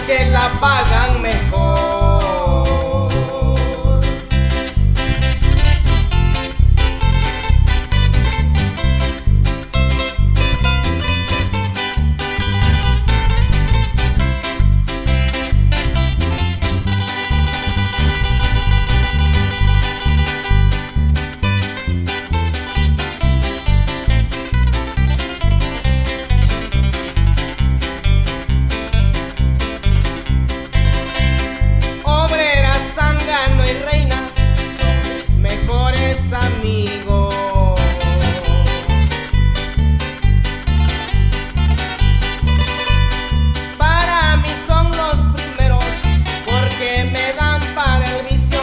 porque la pagan mejor. Amigos, para mí son los primeros porque me dan para el vicio,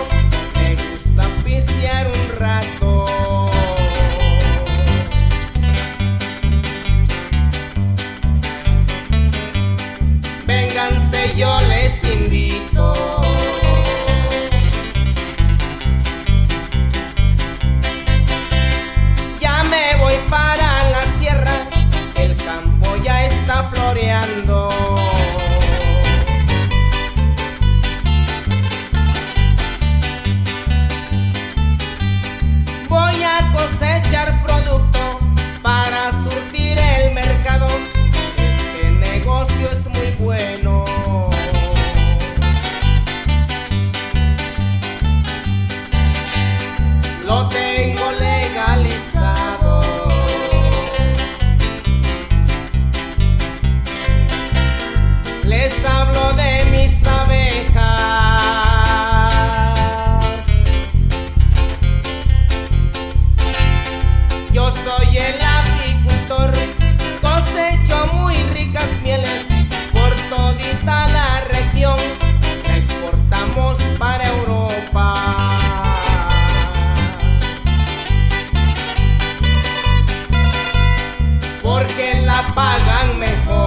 me gusta pistear un rato. Vénganse, yo les invito. Para la sierra, el campo ya está floreando. Voy a cosechar producto para surtir el mercado. Este negocio es muy bueno. Lo tengo legalizado. Les hablo de mis abejas. Yo soy el apicultor, cosecho muy ricas mieles por todita la región. La exportamos para Europa. Porque la pagan mejor.